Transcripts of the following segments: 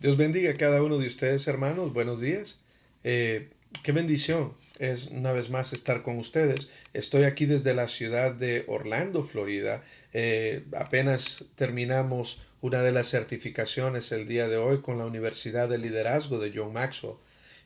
Dios bendiga a cada uno de ustedes, hermanos. Buenos días. Qué bendición es una vez más estar con ustedes. Estoy aquí desde la ciudad de Orlando, Florida. Apenas terminamos una de las certificaciones el día de hoy con la Universidad de Liderazgo de John Maxwell.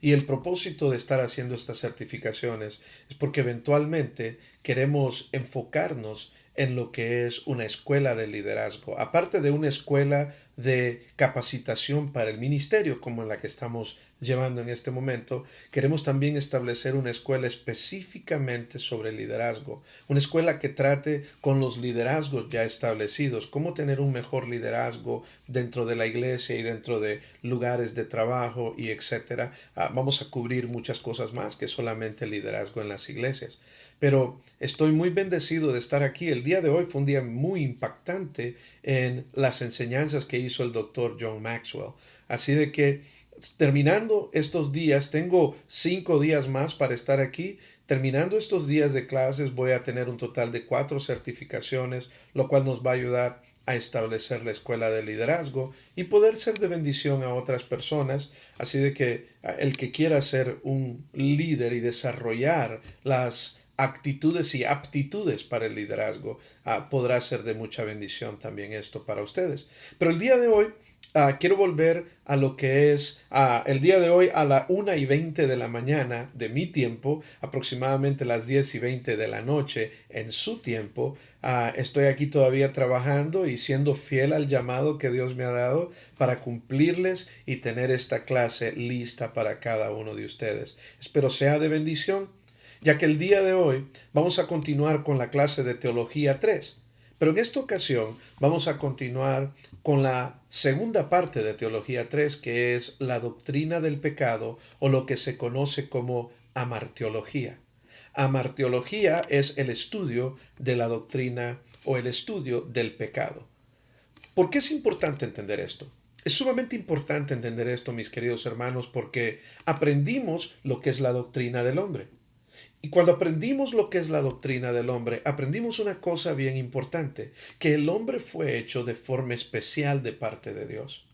Y el propósito de estar haciendo estas certificaciones es porque eventualmente queremos enfocarnos en lo que es una escuela de liderazgo. Aparte de una escuela de capacitación para el ministerio como en la que estamos llevando en este momento, queremos también establecer una escuela específicamente sobre liderazgo, una escuela que trate con los liderazgos ya establecidos, cómo tener un mejor liderazgo dentro de la iglesia y dentro de lugares de trabajo y etcétera. Vamos a cubrir muchas cosas más que solamente liderazgo en las iglesias. Pero estoy muy bendecido de estar aquí. El día de hoy fue un día muy impactante en las enseñanzas que hizo el doctor John Maxwell. Así de que terminando estos días, tengo 5 días más para estar aquí. Terminando estos días de clases voy a tener un total de 4 certificaciones, lo cual nos va a ayudar a establecer la escuela de liderazgo y poder ser de bendición a otras personas. Así de que el que quiera ser un líder y desarrollar las actitudes y aptitudes para el liderazgo, podrá ser de mucha bendición también esto para ustedes. Pero el día de hoy quiero volver a lo que es el día de hoy a la 1:20 de la mañana de mi tiempo, aproximadamente las 10:20 de la noche en su tiempo. Estoy aquí todavía trabajando y siendo fiel al llamado que Dios me ha dado para cumplirles y tener esta clase lista para cada uno de ustedes. Espero sea de bendición, ya que el día de hoy vamos a continuar con la clase de Teología 3. Pero en esta ocasión vamos a continuar con la segunda parte de Teología 3, que es la doctrina del pecado o lo que se conoce como amarteología. Amarteología es el estudio de la doctrina o el estudio del pecado. ¿Por qué es importante entender esto? Es sumamente importante entender esto, mis queridos hermanos, porque aprendimos lo que es la doctrina del hombre. Y cuando aprendimos lo que es la doctrina del hombre, aprendimos una cosa bien importante, que el hombre fue hecho de forma especial de parte de Dios,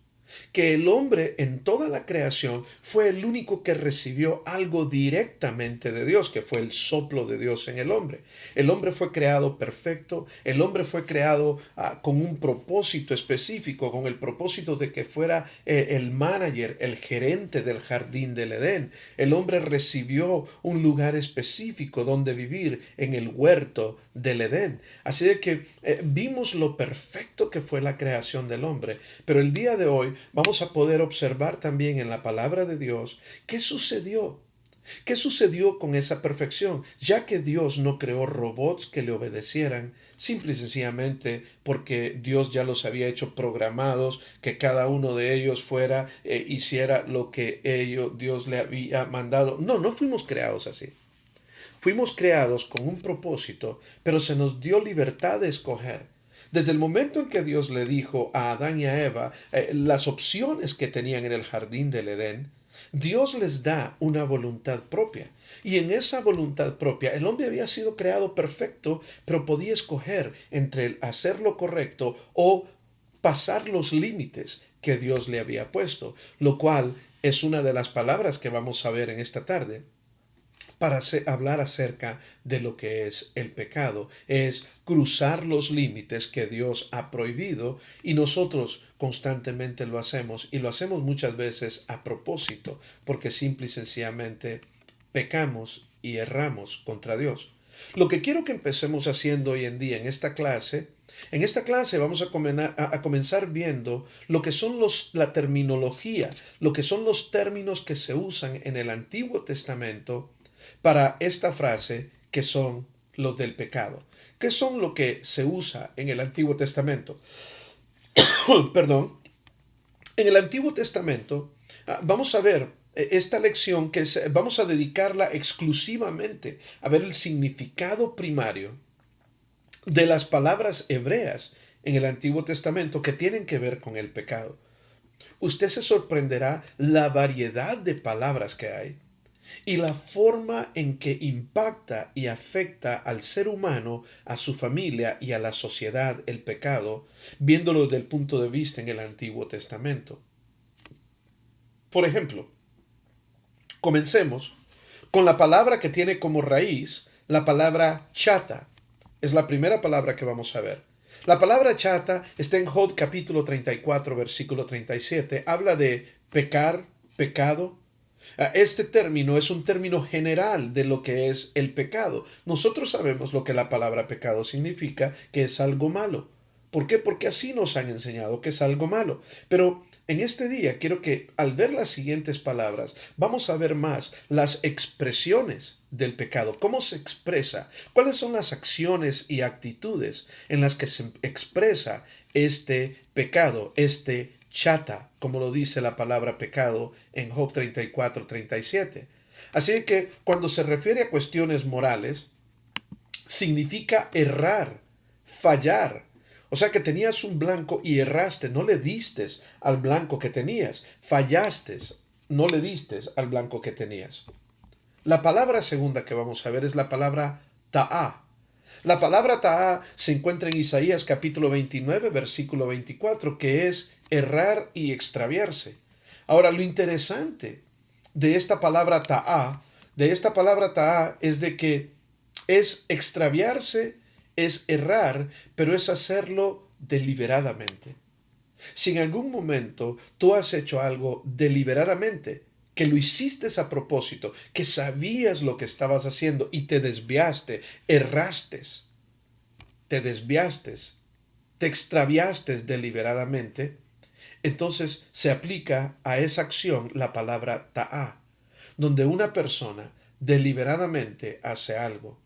que el hombre en toda la creación fue el único que recibió algo directamente de Dios, que fue el soplo de Dios en el hombre. El hombre fue creado perfecto, el hombre fue creado con un propósito específico, con el propósito de que fuera el manager, el gerente del jardín del Edén. El hombre recibió un lugar específico donde vivir en el huerto del Edén. Así de que vimos lo perfecto que fue la creación del hombre, pero el día de hoy vamos a poder observar también en la palabra de Dios qué sucedió. ¿Qué sucedió con esa perfección? Ya que Dios no creó robots que le obedecieran, simple y sencillamente porque Dios ya los había hecho programados, que cada uno de ellos fuera, hiciera lo que Dios le había mandado. No, no fuimos creados así. Fuimos creados con un propósito, pero se nos dio libertad de escoger. Desde el momento en que Dios le dijo a Adán y a Eva las opciones que tenían en el jardín del Edén, Dios les da una voluntad propia. Y en esa voluntad propia, el hombre había sido creado perfecto, pero podía escoger entre hacer lo correcto o pasar los límites que Dios le había puesto, lo cual es una de las palabras que vamos a ver en esta tarde para hablar acerca de lo que es el pecado. Es cruzar los límites que Dios ha prohibido y nosotros constantemente lo hacemos y lo hacemos muchas veces a propósito porque simple y sencillamente pecamos y erramos contra Dios. Lo que quiero que empecemos haciendo hoy en día en esta clase vamos a comenzar viendo lo que son la terminología, lo que son los términos que se usan en el Antiguo Testamento para esta frase que son los del pecado. ¿Qué son lo que se usa en el Antiguo Testamento? Perdón. En el Antiguo Testamento vamos a ver esta lección vamos a dedicarla exclusivamente a ver el significado primario de las palabras hebreas en el Antiguo Testamento que tienen que ver con el pecado. Usted se sorprenderá la variedad de palabras que hay y la forma en que impacta y afecta al ser humano, a su familia y a la sociedad el pecado, viéndolo desde el punto de vista en el Antiguo Testamento. Por ejemplo, comencemos con la palabra que tiene como raíz la palabra chata. Es la primera palabra que vamos a ver. La palabra chata está en Job capítulo 34, versículo 37. Habla de pecar, pecado. Este término es un término general de lo que es el pecado. Nosotros sabemos lo que la palabra pecado significa, que es algo malo. ¿Por qué? Porque así nos han enseñado que es algo malo. Pero en este día quiero que al ver las siguientes palabras, vamos a ver más las expresiones del pecado, cómo se expresa, cuáles son las acciones y actitudes en las que se expresa este pecado, este chata, como lo dice la palabra pecado en Job 34:37. Así que cuando se refiere a cuestiones morales, significa errar, fallar. O sea que tenías un blanco y erraste, no le diste al blanco que tenías, fallaste, no le diste al blanco que tenías. La palabra segunda que vamos a ver es la palabra ta'a. La palabra ta'a se encuentra en Isaías capítulo 29, versículo 24, que es errar y extraviarse. Ahora, lo interesante de esta palabra ta'a, es de que es extraviarse, es errar, pero es hacerlo deliberadamente. Si en algún momento tú has hecho algo deliberadamente, que lo hiciste a propósito, que sabías lo que estabas haciendo y te desviaste, erraste, te desviaste, te extraviaste deliberadamente, entonces se aplica a esa acción la palabra ta'a, donde una persona deliberadamente hace algo.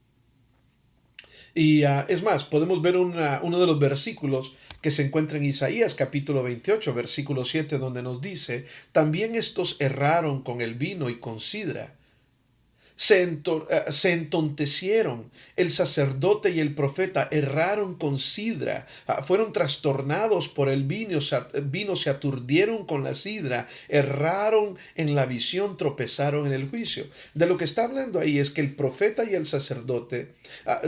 Y es más, podemos ver uno de los versículos que se encuentra en Isaías capítulo 28, versículo 7, donde nos dice, también estos erraron con el vino y con sidra. Se entontecieron. El sacerdote y el profeta erraron con sidra. Fueron trastornados por el vino, se aturdieron con la sidra. Erraron en la visión, tropezaron en el juicio. De lo que está hablando ahí es que el profeta y el sacerdote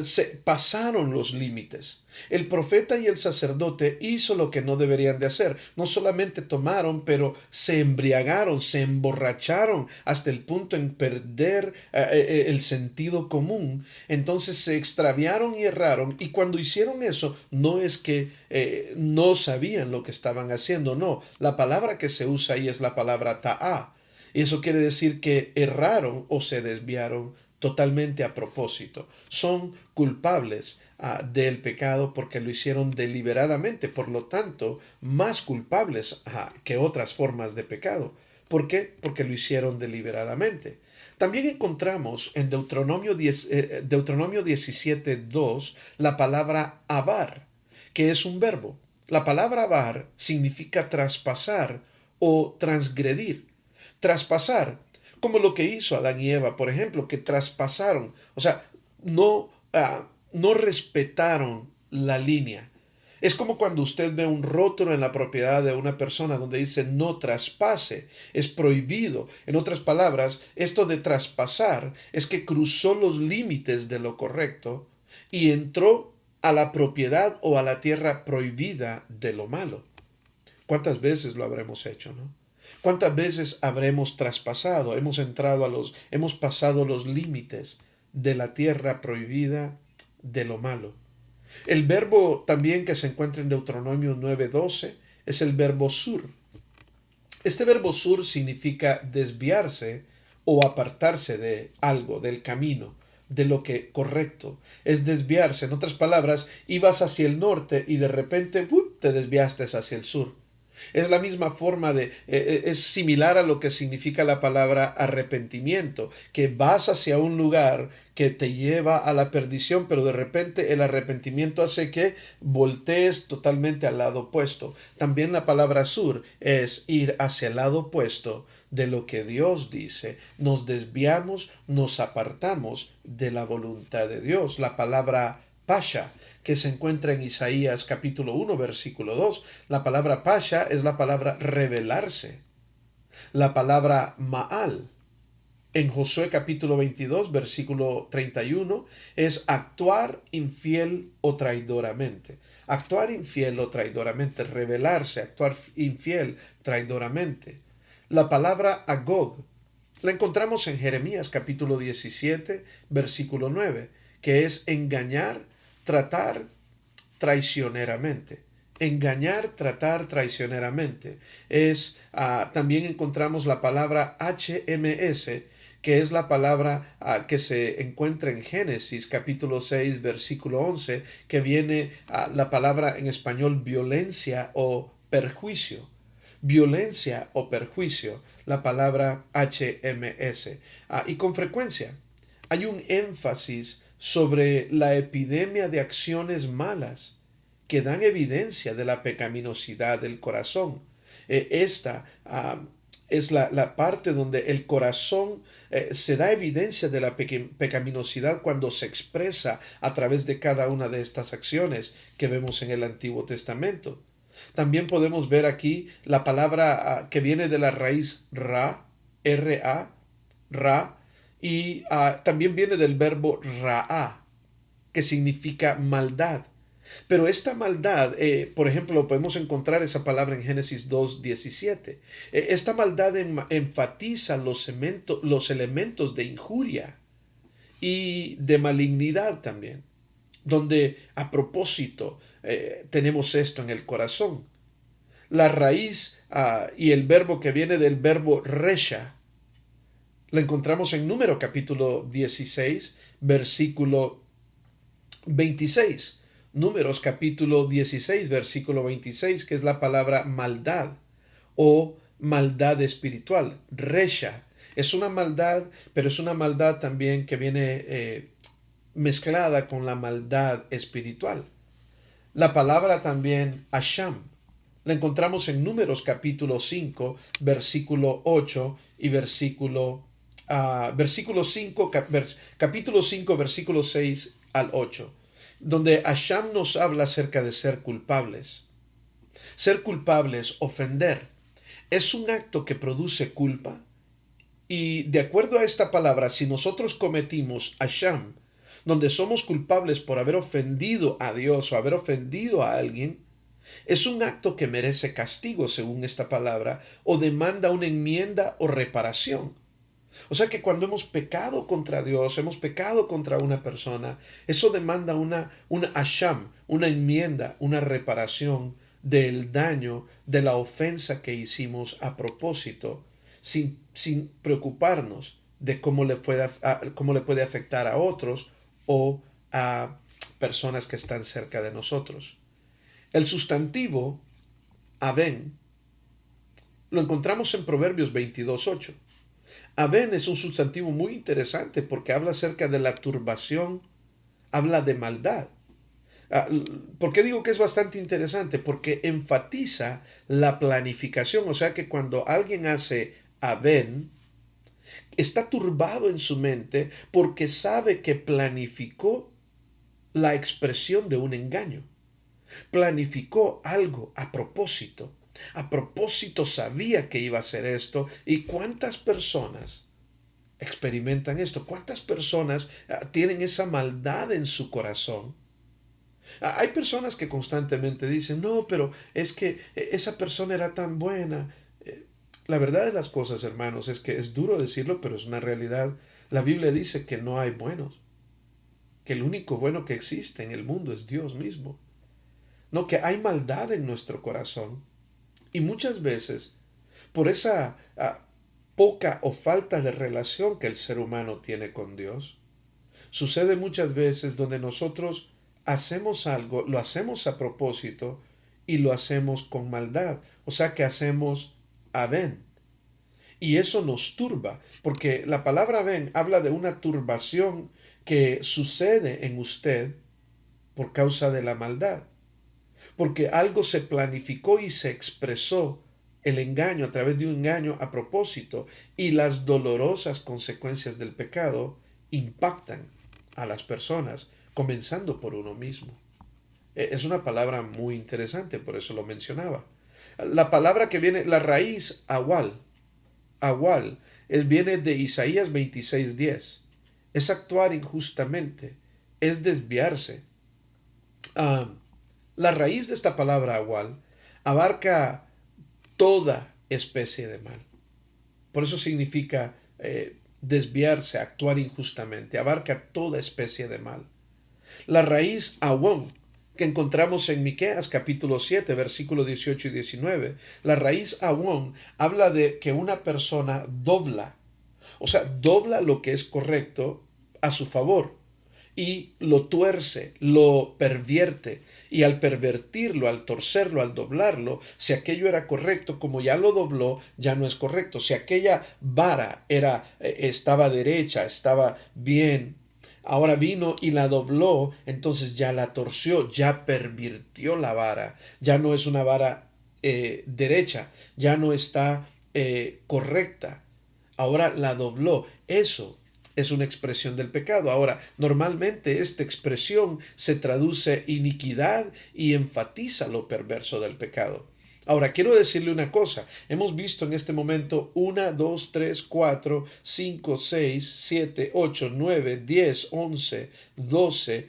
se pasaron los límites. El profeta y el sacerdote hizo lo que no deberían de hacer. No solamente tomaron, pero se embriagaron, se emborracharon hasta el punto en perder el sentido común. Entonces se extraviaron y erraron. Y cuando hicieron eso, no es que no sabían lo que estaban haciendo. No, la palabra que se usa ahí es la palabra ta'a. Y eso quiere decir que erraron o se desviaron totalmente a propósito. Son culpables del pecado porque lo hicieron deliberadamente, por lo tanto, más culpables que otras formas de pecado. ¿Por qué? Porque lo hicieron deliberadamente. También encontramos en Deuteronomio 17:2 la palabra avar, que es un verbo. La palabra avar significa traspasar o transgredir. Traspasar, como lo que hizo Adán y Eva, por ejemplo, que traspasaron, o sea, no, no respetaron la línea. Es como cuando usted ve un rótulo en la propiedad de una persona donde dice no traspase, es prohibido. En otras palabras, esto de traspasar es que cruzó los límites de lo correcto y entró a la propiedad o a la tierra prohibida de lo malo. ¿Cuántas veces lo habremos hecho, no? ¿Cuántas veces habremos traspasado, hemos pasado los límites de la tierra prohibida de lo malo? El verbo también que se encuentra en Deuteronomio 9:12 es el verbo sur. Este verbo sur significa desviarse o apartarse de algo, del camino, de lo que correcto. Es desviarse. En otras palabras, ibas hacia el norte y de repente te desviaste hacia el sur. Es la misma forma es similar a lo que significa la palabra arrepentimiento, que vas hacia un lugar que te lleva a la perdición, pero de repente el arrepentimiento hace que voltees totalmente al lado opuesto. También la palabra sur es ir hacia el lado opuesto de lo que Dios dice. Nos desviamos, nos apartamos de la voluntad de Dios. La palabra Pasha, que se encuentra en Isaías capítulo 1, versículo 2. La palabra Pasha es la palabra rebelarse. La palabra Maal, en Josué capítulo 22, versículo 31, es actuar infiel o traidoramente. Actuar infiel o traidoramente, rebelarse, actuar infiel, traidoramente. La palabra agog la encontramos en Jeremías capítulo 17, versículo 9, que es engañar, tratar traicioneramente. Engañar, tratar traicioneramente. También encontramos la palabra HMS, que es la palabra que se encuentra en Génesis capítulo 6, versículo 11, que viene la palabra en español violencia o perjuicio. Violencia o perjuicio, la palabra HMS. Y con frecuencia hay un énfasis sobre la epidemia de acciones malas que dan evidencia de la pecaminosidad del corazón. Esta es la parte donde el corazón se da evidencia de la pecaminosidad cuando se expresa a través de cada una de estas acciones que vemos en el Antiguo Testamento. También podemos ver aquí la palabra que viene de la raíz ra, R-A, ra, y también viene del verbo ra'a, que significa maldad. Pero esta maldad, por ejemplo, podemos encontrar esa palabra en Génesis 2:17. Esta maldad enfatiza los elementos de injuria y de malignidad también, donde a propósito tenemos esto en el corazón. La raíz y el verbo que viene del verbo resha, lo encontramos en Número capítulo 16, versículo 26. Números capítulo 16, versículo 26, que es la palabra maldad o maldad espiritual. Resha es una maldad, pero es una maldad también que viene mezclada con la maldad espiritual. La palabra también Asham la encontramos en Números capítulo 5, versículo 8 y capítulo 5, versículo 6 al 8, donde Asham nos habla acerca de ser culpables. Ser culpables, ofender, es un acto que produce culpa. Y de acuerdo a esta palabra, si nosotros cometimos Asham, donde somos culpables por haber ofendido a Dios o haber ofendido a alguien, es un acto que merece castigo según esta palabra o demanda una enmienda o reparación. O sea que cuando hemos pecado contra Dios, hemos pecado contra una persona, eso demanda una asham, una enmienda, una reparación del daño, de la ofensa que hicimos a propósito, sin preocuparnos de cómo le puede afectar a otros o a personas que están cerca de nosotros. El sustantivo Aben lo encontramos en Proverbios 22:8. Aben es un sustantivo muy interesante porque habla acerca de la turbación, habla de maldad. ¿Por qué digo que es bastante interesante? Porque enfatiza la planificación, o sea que cuando alguien hace Aben, está turbado en su mente porque sabe que planificó la expresión de un engaño. Planificó algo a propósito. A propósito sabía que iba a hacer esto. ¿Y cuántas personas experimentan esto? ¿Cuántas personas tienen esa maldad en su corazón? Hay personas que constantemente dicen, no, pero es que esa persona era tan buena. La verdad de las cosas, hermanos, es que es duro decirlo, pero es una realidad. La Biblia dice que no hay buenos, que el único bueno que existe en el mundo es Dios mismo. No, que hay maldad en nuestro corazón. Y muchas veces, por esa poca o falta de relación que el ser humano tiene con Dios, sucede muchas veces donde nosotros hacemos algo, lo hacemos a propósito y lo hacemos con maldad. O sea que hacemos Aben. Y eso nos turba, porque la palabra Aben habla de una turbación que sucede en usted por causa de la maldad. Porque algo se planificó y se expresó el engaño a través de un engaño a propósito, y las dolorosas consecuencias del pecado impactan a las personas, comenzando por uno mismo. Es una palabra muy interesante, por eso lo mencionaba. La palabra que viene, la raíz awal, viene de Isaías 26:10. Es actuar injustamente, es desviarse. La raíz de esta palabra awal abarca toda especie de mal. Por eso significa desviarse, actuar injustamente, abarca toda especie de mal. La raíz awón, que encontramos en Miqueas capítulo 7, versículos 18 y 19, la raíz awón habla de que una persona dobla, o sea, dobla lo que es correcto a su favor y lo tuerce, lo pervierte. Y al pervertirlo, al torcerlo, al doblarlo, si aquello era correcto, como ya lo dobló, ya no es correcto. Si aquella vara estaba derecha, estaba bien, ahora vino y la dobló, entonces ya la torció, ya pervirtió la vara. Ya no es una vara derecha, ya no está correcta. Ahora la dobló. Eso es una expresión del pecado. Ahora, normalmente esta expresión se traduce iniquidad y enfatiza lo perverso del pecado. Ahora, quiero decirle una cosa. Hemos visto en este momento 1, 2, 3, 4, 5, 6, 7, 8, 9, 10, 11, 12,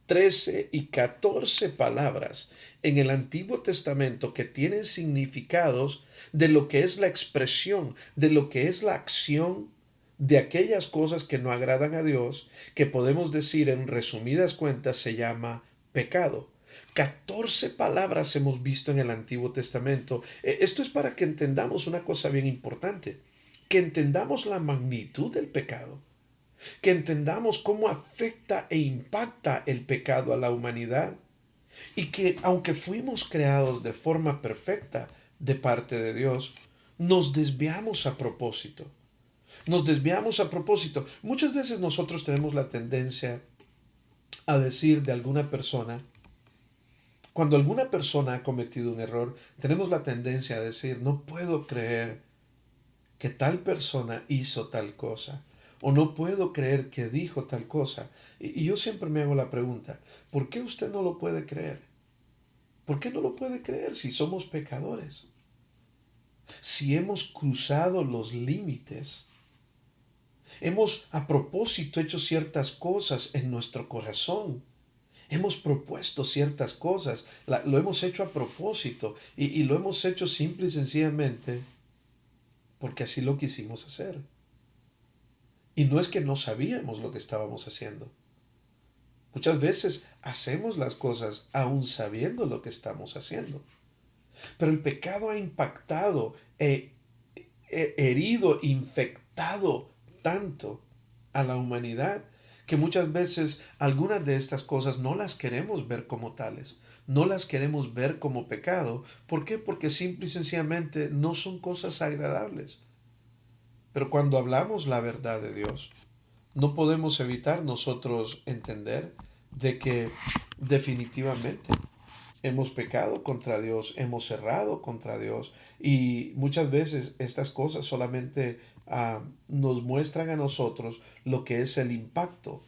13 y 14 palabras en el Antiguo Testamento que tienen significados de lo que es la expresión, de lo que es la acción de aquellas cosas que no agradan a Dios, que podemos decir en resumidas cuentas se llama pecado. 14 palabras hemos visto en el Antiguo Testamento. Esto es para que entendamos una cosa bien importante, que entendamos la magnitud del pecado, que entendamos cómo afecta e impacta el pecado a la humanidad y que aunque fuimos creados de forma perfecta de parte de Dios, nos desviamos a propósito. Nos desviamos a propósito. Muchas veces nosotros tenemos la tendencia a decir de alguna persona, cuando alguna persona ha cometido un error, tenemos la tendencia a decir, no puedo creer que tal persona hizo tal cosa, o no puedo creer que dijo tal cosa. Y yo siempre me hago la pregunta, ¿por qué usted no lo puede creer? ¿Por qué no lo puede creer si somos pecadores? Si hemos cruzado los límites, hemos a propósito hecho ciertas cosas en nuestro corazón. Hemos propuesto ciertas cosas, lo hemos hecho a propósito y lo hemos hecho simple y sencillamente porque así lo quisimos hacer. Y no es que no sabíamos lo que estábamos haciendo. Muchas veces hacemos las cosas aún sabiendo lo que estamos haciendo. Pero el pecado ha impactado, herido, infectado tanto a la humanidad que muchas veces algunas de estas cosas no las queremos ver como tales, no las queremos ver como pecado. ¿Por qué? Porque simple y sencillamente no son cosas agradables. Pero cuando hablamos la verdad de Dios, no podemos evitar nosotros entender de que definitivamente hemos pecado contra Dios, hemos errado contra Dios y muchas veces estas cosas solamente nos muestran a nosotros lo que es el impacto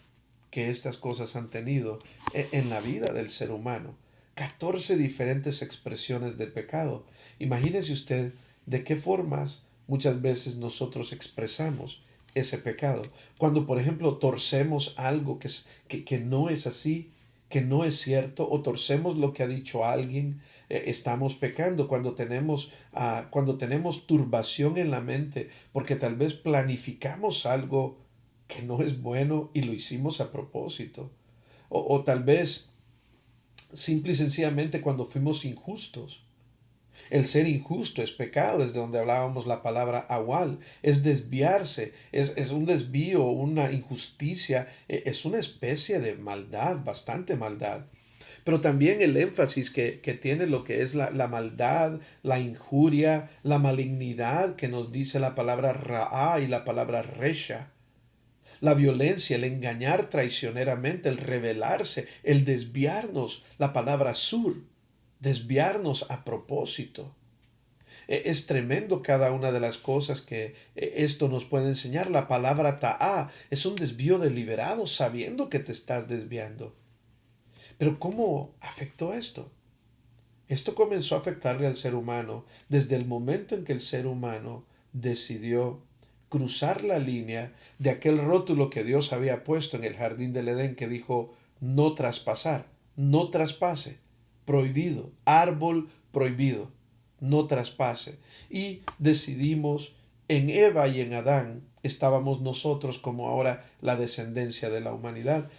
que estas cosas han tenido en la vida del ser humano. 14 diferentes expresiones del pecado. Imagínese usted de qué formas muchas veces nosotros expresamos ese pecado. Cuando, por ejemplo, torcemos algo que no es así, que no es cierto, o torcemos lo que ha dicho alguien, estamos pecando. Cuando tenemos turbación en la mente, porque tal vez planificamos algo que no es bueno y lo hicimos a propósito. O tal vez simple y sencillamente cuando fuimos injustos. El ser injusto es pecado, desde donde hablábamos la palabra awal, es desviarse, es un desvío, una injusticia, es una especie de maldad, bastante maldad. Pero también el énfasis que tiene lo que es la maldad, la injuria, la malignidad que nos dice la palabra ra'a y la palabra resha. La violencia, el engañar traicioneramente, el rebelarse, el desviarnos, la palabra sur, desviarnos a propósito. Es tremendo cada una de las cosas que esto nos puede enseñar. La palabra ta'a es un desvío deliberado sabiendo que te estás desviando. Pero ¿cómo afectó esto? Esto comenzó a afectarle al ser humano desde el momento en que el ser humano decidió cruzar la línea de aquel rótulo que Dios había puesto en el jardín del Edén que dijo no traspasar, no traspase, prohibido, árbol prohibido, no traspase. Y decidimos En Eva y en Adán estábamos nosotros como ahora la descendencia de la humanidad.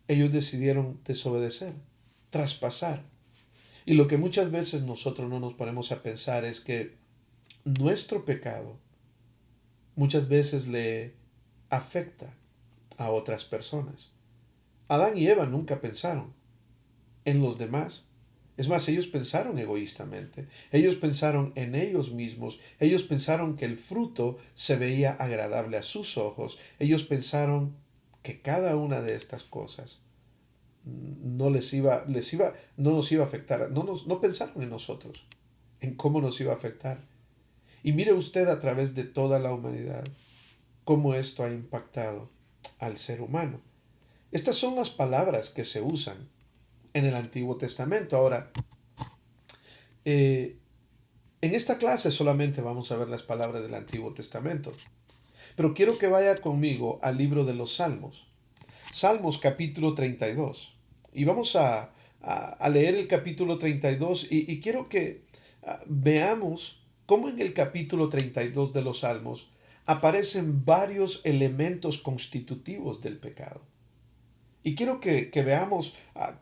Ellos decidieron desobedecer, traspasar. Y lo que muchas veces nosotros no nos ponemos a pensar es que nuestro pecado muchas veces le afecta a otras personas. Adán y Eva nunca pensaron en los demás. Es más, ellos pensaron egoístamente. Ellos pensaron en ellos mismos. Ellos pensaron que el fruto se veía agradable a sus ojos. Ellos pensaron que cada una de estas cosas no nos iba a afectar. No pensaron en nosotros, en cómo nos iba a afectar. Y mire usted a través de toda la humanidad cómo esto ha impactado al ser humano. Estas son las palabras que se usan en el Antiguo Testamento. Ahora, en esta clase solamente vamos a ver las palabras del Antiguo Testamento, pero quiero que vaya conmigo al libro de los Salmos, Salmos capítulo 32. Y vamos a leer el capítulo 32 y quiero que veamos cómo en el capítulo 32 de los Salmos aparecen varios elementos constitutivos del pecado. Y quiero que veamos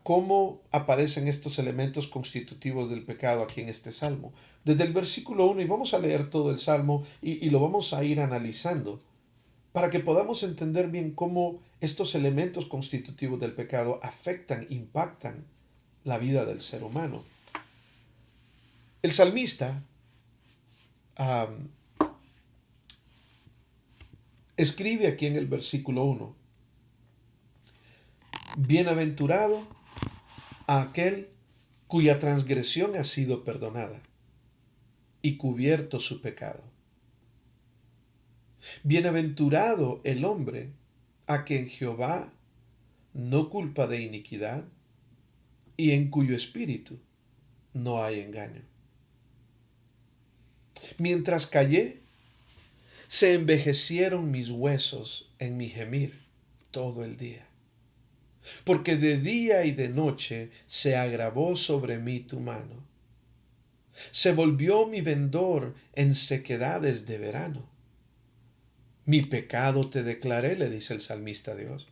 cómo aparecen estos elementos constitutivos del pecado aquí en este salmo. Desde el versículo 1, y vamos a leer todo el salmo y lo vamos a ir analizando para que podamos entender bien cómo estos elementos constitutivos del pecado afectan, impactan la vida del ser humano. El salmista um, escribe aquí en el versículo 1, bienaventurado a aquel cuya transgresión ha sido perdonada y cubierto su pecado. Bienaventurado el hombre a quien Jehová no culpa de iniquidad y en cuyo espíritu no hay engaño. Mientras callé, se envejecieron mis huesos en mi gemir todo el día. Porque de día y de noche se agravó sobre mí tu mano. Se volvió mi vendor en sequedades de verano. Mi pecado te declaré, le dice el salmista a Dios.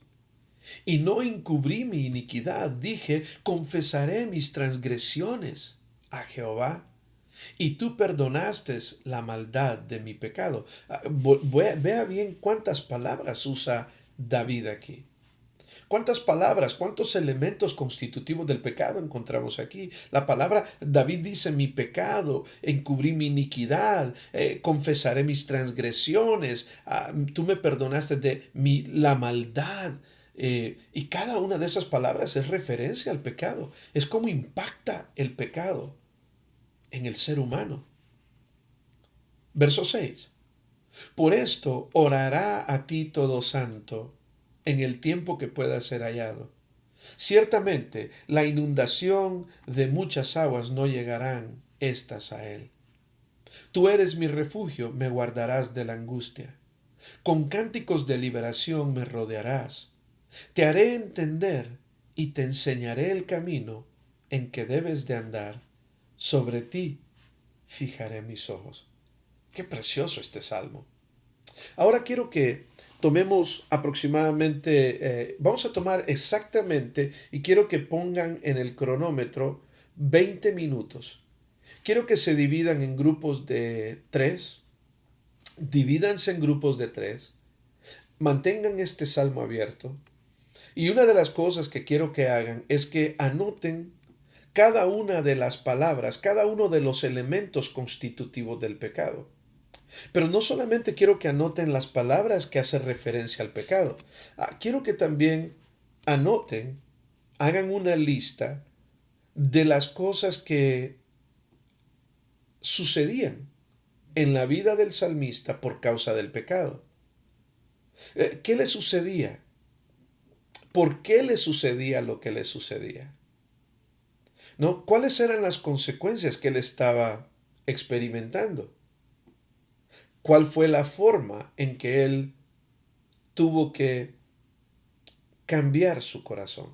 Y no encubrí mi iniquidad. Dije, confesaré mis transgresiones a Jehová. Y tú perdonaste la maldad de mi pecado. Vea bien cuántas palabras usa David aquí. ¿Cuántas palabras, cuántos elementos constitutivos del pecado encontramos aquí? La palabra, David dice, mi pecado, encubrí mi iniquidad, confesaré mis transgresiones, tú me perdonaste de la maldad. Y cada una de esas palabras es referencia al pecado. Es como impacta el pecado en el ser humano. Verso 6. Por esto orará a ti todo santo en el tiempo que pueda ser hallado. Ciertamente la inundación de muchas aguas no llegarán estas a él. Tú eres mi refugio, me guardarás de la angustia. Con cánticos de liberación me rodearás. Te haré entender y te enseñaré el camino en que debes de andar. Sobre ti fijaré mis ojos. Qué precioso este salmo. Ahora quiero que tomemos aproximadamente, vamos a tomar exactamente, y quiero que pongan en el cronómetro 20 minutos. Quiero que se dividan en grupos de 3, divídanse en grupos de 3, mantengan este salmo abierto, y una de las cosas que quiero que hagan es que anoten cada una de las palabras, cada uno de los elementos constitutivos del pecado. Pero no solamente quiero que anoten las palabras que hacen referencia al pecado. Quiero que también anoten, hagan una lista de las cosas que sucedían en la vida del salmista por causa del pecado. ¿Qué le sucedía? ¿Por qué le sucedía lo que le sucedía? ¿No? ¿Cuáles eran las consecuencias que él estaba experimentando? ¿Cuál fue la forma en que él tuvo que cambiar su corazón?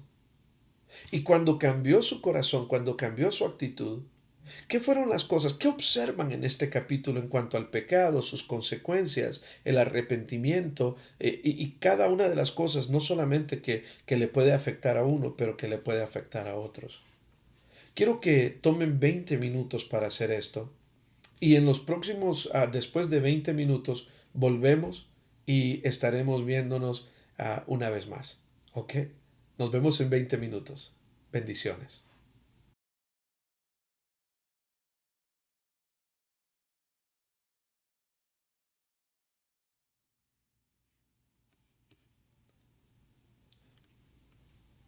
Y cuando cambió su corazón, cuando cambió su actitud, ¿Qué fueron las cosas? ¿Qué observan en este capítulo en cuanto al pecado, sus consecuencias, el arrepentimiento y cada una de las cosas, no solamente que le puede afectar a uno, pero que le puede afectar a otros? Quiero que tomen 20 minutos para hacer esto y en los próximos, después de 20 minutos, volvemos y estaremos viéndonos una vez más. ¿Ok? Nos vemos en 20 minutos. Bendiciones.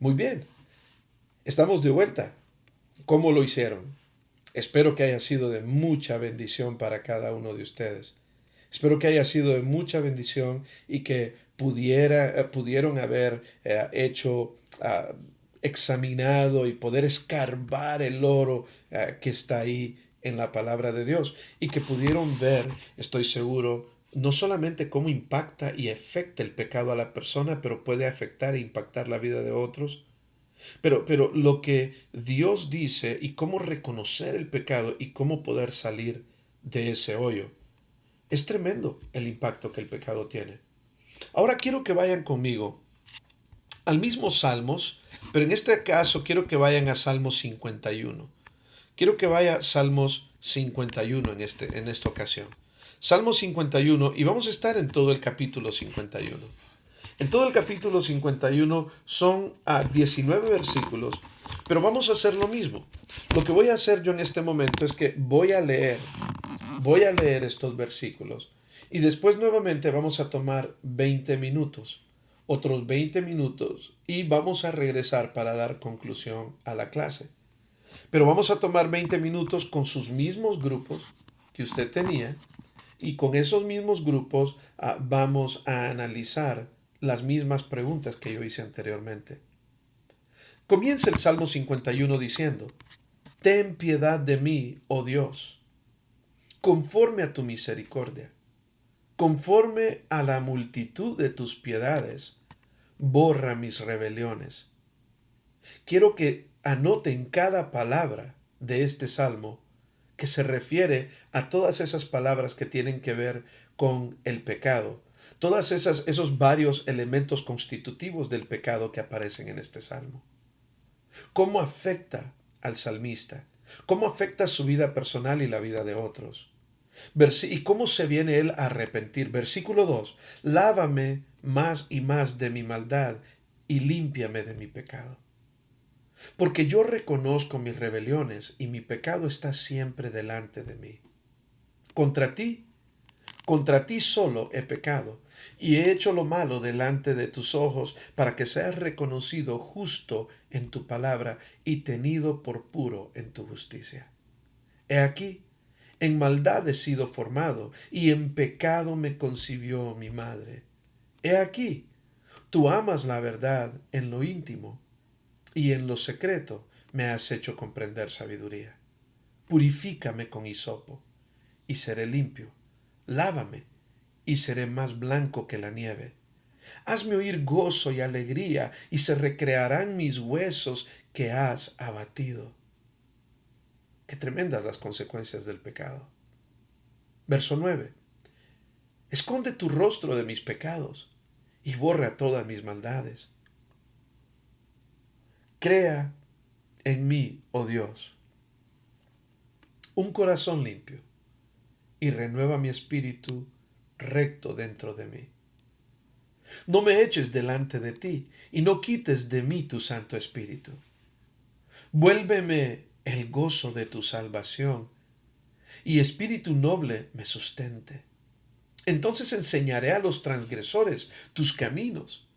Muy bien, estamos de vuelta. ¿Cómo lo hicieron? Espero que haya sido de mucha bendición para cada uno de ustedes. Espero que haya sido de mucha bendición y que pudieron haber hecho, examinado y poder escarbar el oro que está ahí en la palabra de Dios. Y que pudieron ver, estoy seguro, no solamente cómo impacta y afecta el pecado a la persona, pero puede afectar e impactar la vida de otros, pero lo que Dios dice y cómo reconocer el pecado y cómo poder salir de ese hoyo. Es tremendo el impacto que el pecado tiene. Ahora quiero que vayan conmigo al mismo Salmos, pero en este caso quiero que vayan a Salmos 51. Quiero que vaya a Salmos 51 en esta ocasión. Salmos 51 y vamos a estar en todo el capítulo 51. En todo el capítulo 51 son 19 versículos, pero vamos a hacer lo mismo. Lo que voy a hacer yo en este momento es que voy a leer estos versículos y después nuevamente vamos a tomar 20 minutos, otros 20 minutos y vamos a regresar para dar conclusión a la clase. Pero vamos a tomar 20 minutos con sus mismos grupos que usted tenía y con esos mismos grupos vamos a analizar las mismas preguntas que yo hice anteriormente. Comienza el Salmo 51 diciendo, Ten piedad de mí, oh Dios, conforme a tu misericordia, conforme a la multitud de tus piedades, borra mis rebeliones. Quiero que anoten cada palabra de este salmo que se refiere a todas esas palabras que tienen que ver con el pecado, todas esos varios elementos constitutivos del pecado que aparecen en este salmo. ¿Cómo afecta al salmista? ¿Cómo afecta su vida personal y la vida de otros? ¿Y cómo se viene él a arrepentir? Versículo 2. Lávame más y más de mi maldad y límpiame de mi pecado. Porque yo reconozco mis rebeliones y mi pecado está siempre delante de mí. Contra ti, contra ti solo he pecado y he hecho lo malo delante de tus ojos para que seas reconocido justo en tu palabra y tenido por puro en tu justicia. He aquí, en maldad he sido formado y en pecado me concibió mi madre. He aquí, tú amas la verdad en lo íntimo y en lo secreto me has hecho comprender sabiduría. Purifícame con hisopo y seré limpio. Lávame y seré más blanco que la nieve. Hazme oír gozo y alegría y se recrearán mis huesos que has abatido. Qué tremendas las consecuencias del pecado. Verso 9. Esconde tu rostro de mis pecados y borra todas mis maldades. Crea en mí, oh Dios, un corazón limpio y renueva mi espíritu recto dentro de mí. No me eches delante de ti y no quites de mí tu Santo Espíritu. Vuélveme el gozo de tu salvación y espíritu noble me sustente. Entonces enseñaré a los transgresores tus caminos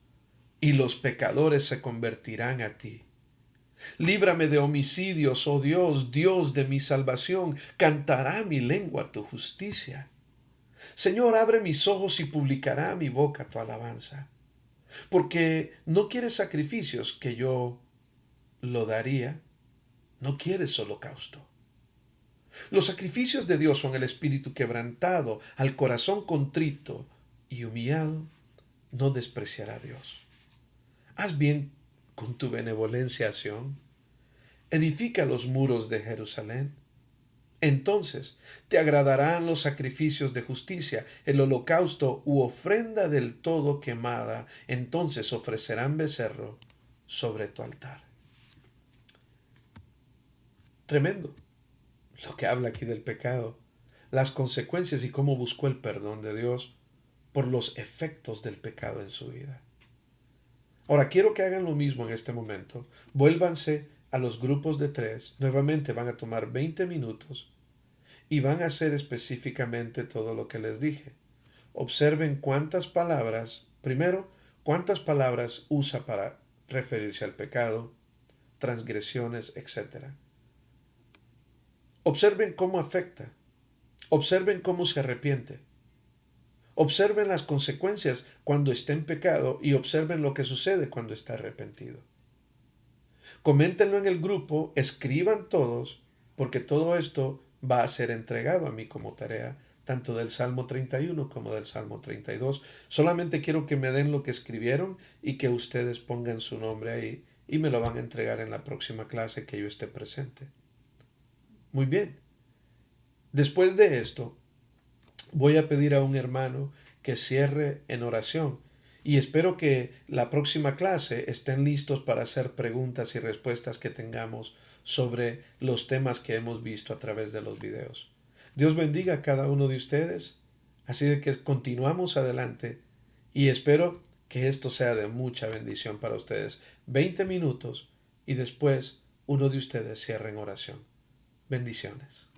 y los pecadores se convertirán a ti. Líbrame de homicidios, oh Dios, Dios de mi salvación, cantará mi lengua tu justicia. Señor, abre mis ojos y publicará mi boca tu alabanza. Porque no quieres sacrificios que yo lo daría, no quieres holocausto. Los sacrificios de Dios son el espíritu quebrantado, al corazón contrito y humillado, no despreciará a Dios. Haz bien con tu benevolencia, Sión. Edifica los muros de Jerusalén. Entonces te agradarán los sacrificios de justicia, el holocausto u ofrenda del todo quemada. Entonces ofrecerán becerro sobre tu altar. Tremendo lo que habla aquí del pecado, las consecuencias y cómo buscó el perdón de Dios por los efectos del pecado en su vida. Ahora quiero que hagan lo mismo en este momento. Vuélvanse a los grupos de 3. Nuevamente van a tomar 20 minutos y van a hacer específicamente todo lo que les dije. Observen cuántas palabras, primero, cuántas palabras usa para referirse al pecado, transgresiones, etc. Observen cómo afecta. Observen cómo se arrepiente. Observen las consecuencias cuando está en pecado y observen lo que sucede cuando está arrepentido. Coméntenlo en el grupo, escriban todos, porque todo esto va a ser entregado a mí como tarea, tanto del Salmo 31 como del Salmo 32. Solamente quiero que me den lo que escribieron y que ustedes pongan su nombre ahí y me lo van a entregar en la próxima clase que yo esté presente. Muy bien. Después de esto, voy a pedir a un hermano que cierre en oración y espero que la próxima clase estén listos para hacer preguntas y respuestas que tengamos sobre los temas que hemos visto a través de los videos. Dios bendiga a cada uno de ustedes, así de que continuamos adelante y espero que esto sea de mucha bendición para ustedes. 20 minutos y después uno de ustedes cierre en oración. Bendiciones.